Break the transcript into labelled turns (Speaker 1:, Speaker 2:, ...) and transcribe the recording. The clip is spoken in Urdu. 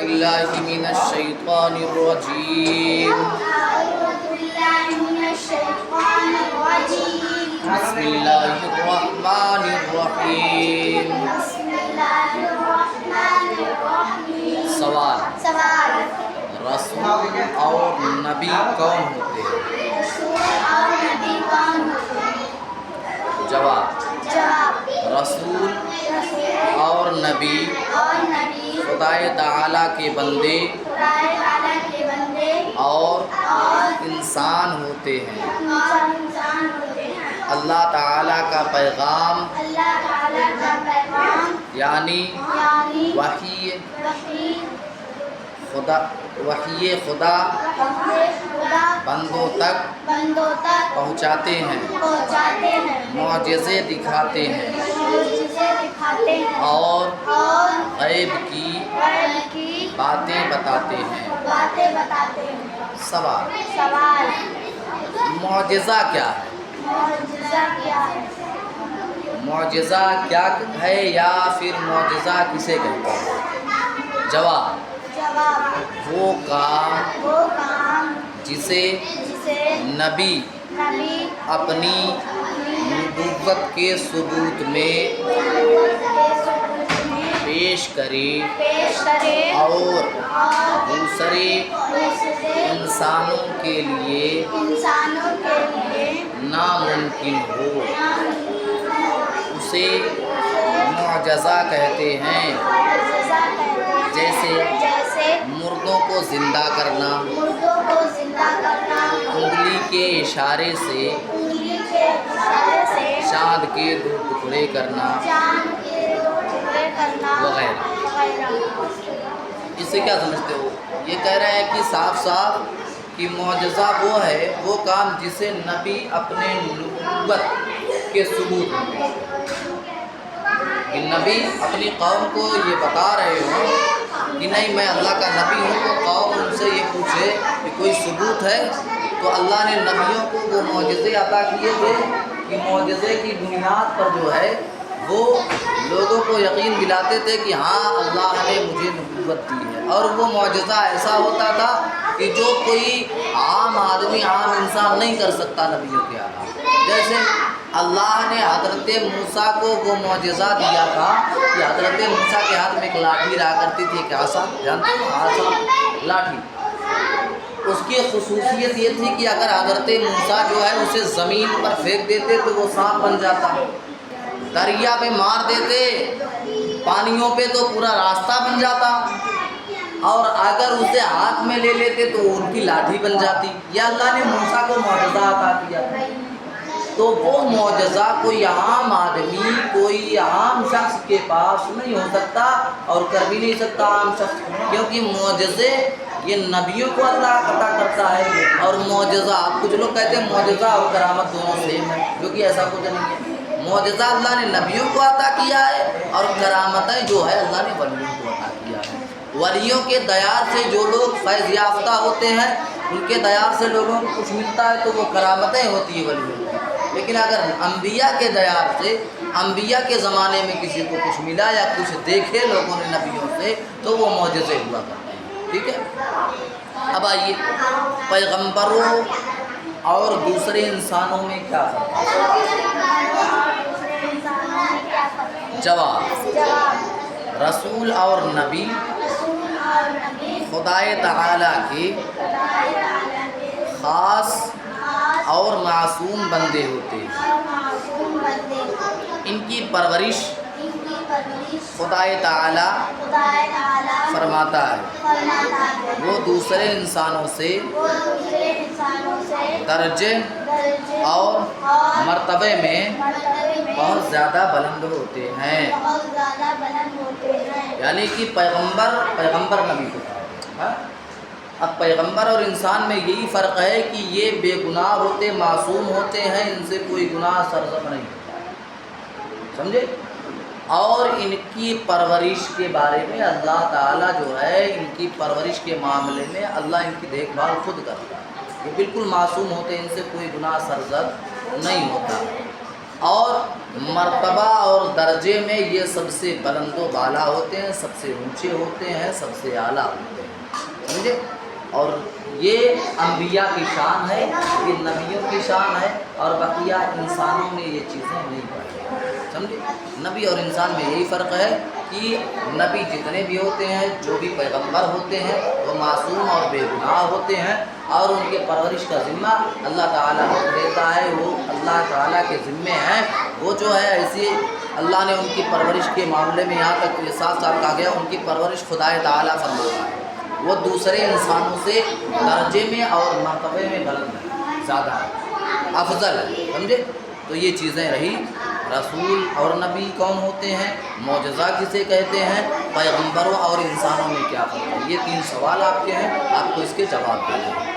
Speaker 1: باللہ من الشیطان الرجیم بسم اللہ الرحمن الرحیم سوال رسول اور نبی کون ہوتے ہیں؟ جواب رسول اور نبی خدائے تعالیٰ کے بندے اور انسان ہوتے ہیں۔ اللہ تعالیٰ کا پیغام یعنی وحی خدا بندوں تک پہنچاتے ہیں، معجزے دکھاتے ہیں اور غیب کی باتیں بتاتے ہیں۔ سوال معجزہ کیا ہے؟ معجزہ کیا ہے یا پھر معجزہ کسے کہتے ہیں؟ جواب وہ کام جسے نبی اپنی نبوت کے ثبوت میں پیش کرے اور دوسرے انسانوں کے لیے ناممکن ہو، اسے معجزہ کہتے ہیں۔ جیسے مردوں کو زندہ کرنا، انگلی کے اشارے سے چاند کے 2 ٹکڑے کرنا وغیرہ۔ اس سے کیا سمجھتے ہو؟ یہ کہہ رہے ہیں کہ صاف صاف کہ معجزہ وہ ہے، وہ کام جسے نبی اپنے نبوت کے ثبوت میں پیش کرے۔ کہ نبی اپنی قوم کو یہ بتا رہے ہوں کہ نہیں میں اللہ کا نبی ہوں، تو قوم ان سے یہ پوچھے کہ کوئی ثبوت ہے، تو اللہ نے نبیوں کو وہ معجزے عطا کیے تھے کہ معجزے کی بنیاد پر جو ہے وہ لوگوں کو یقین دلاتے تھے کہ ہاں اللہ نے مجھے نبوت دی ہے۔ اور وہ معجزہ ایسا ہوتا تھا کہ جو کوئی عام آدمی، عام انسان نہیں کر سکتا نبیوں کے علاوہ۔ جیسے اللہ نے حضرت موسیٰ کو وہ معجزہ دیا تھا کہ حضرت موسیٰ کے ہاتھ میں ایک لاٹھی رہا کرتی تھی، ایک عصا، جانتے ہو عصا لاٹھی۔ اس کی خصوصیت یہ تھی کہ اگر حضرت موسیٰ جو ہے اسے زمین پر پھینک دیتے تو وہ سانپ بن جاتا، دریا پہ مار دیتے، پانیوں پہ تو پورا راستہ بن جاتا، اور اگر اسے ہاتھ میں لے لیتے تو ان کی لاٹھی بن جاتی۔ یہ اللہ نے موسیٰ کو معجزہ عطا کیا تھا۔ تو وہ معجزہ کوئی عام آدمی، کوئی عام شخص کے پاس نہیں ہو سکتا اور کر بھی نہیں سکتا عام شخص، کیونکہ معجزے یہ نبیوں کو اللہ عطا کرتا ہے۔ اور معجزہ کچھ لوگ کہتے ہیں معجزہ اور کرامت دونوں سیم ہے، جو کہ ایسا کچھ نہیں ہے۔ معجزہ اللہ نے نبیوں کو عطا کیا ہے اور کرامتیں جو ہے اللہ نے ولیوں کو عطا کیا ہے۔ ولیوں کے دیار سے جو لوگ فیض یافتہ ہوتے ہیں، ان کے دیار سے لوگوں کو کچھ ملتا ہے تو وہ کرامتیں ہوتی ہیں ولیوں کی۔ لیکن اگر انبیاء کے دیار سے، انبیاء کے زمانے میں کسی کو کچھ ملا یا کچھ دیکھے لوگوں نے نبیوں سے، تو وہ معجزے ہوا کرتے ہیں۔ ٹھیک ہے، اب آئیے پیغمبروں اور دوسرے انسانوں میں کیا فرق ہے؟ جواب رسول اور نبی خدائے تعالیٰ کے خاص اور معصوم بندے ہوتے ہیں۔ ان کی پرورش خدائے تعالیٰ فرماتا ہے، وہ دوسرے انسانوں سے درجے اور مرتبے میں بہت زیادہ بلند ہوتے ہیں۔ یعنی کہ پیغمبر نبی کو، اب پیغمبر اور انسان میں یہی فرق ہے کہ یہ بے گناہ ہوتے، معصوم ہوتے ہیں، ان سے کوئی گناہ سرزد نہیں ہوتا، سمجھے؟ اور ان کی پرورش کے بارے میں اللہ تعالیٰ جو ہے ان کی پرورش کے معاملے میں اللہ ان کی دیکھ بھال خود کرتا ہے۔ یہ بالکل معصوم ہوتے ہیں، ان سے کوئی گناہ سرزد نہیں ہوتا۔ اور مرتبہ اور درجے میں یہ سب سے بلند و بالا ہوتے ہیں، سب سے اونچے ہوتے ہیں، سب سے اعلیٰ ہوتے ہیں، سمجھے؟ اور یہ انبیاء کی شان ہے، یہ نبیوں کی شان ہے، اور بقیہ انسانوں میں یہ چیزیں نہیں پائی، سمجھے؟ نبی اور انسان میں یہی فرق ہے کہ نبی جتنے بھی ہوتے ہیں، جو بھی پیغمبر ہوتے ہیں، وہ معصوم اور بے گناہ ہوتے ہیں، اور ان کے پرورش کا ذمہ اللہ تعالیٰ کو دیتا ہے، وہ اللہ تعالیٰ کے ذمے ہیں۔ وہ جو ہے ایسی اللہ نے ان کی پرورش کے معاملے میں یہاں تک صاف صاف کہا گیا، ان کی پرورش خدائے تعالیٰ فرماتا ہے، وہ دوسرے انسانوں سے درجے میں اور مرتبے میں بلند ہے، زیادہ ہے، افضل ہے، سمجھے؟ تو یہ چیزیں رہی۔ رسول اور نبی کون ہوتے ہیں، معجزہ کسے کہتے ہیں، پیغمبروں اور انسانوں میں کیا فرق ہے، یہ 3 سوال آپ کے ہیں، آپ کو اس کے جواب دینے ہیں۔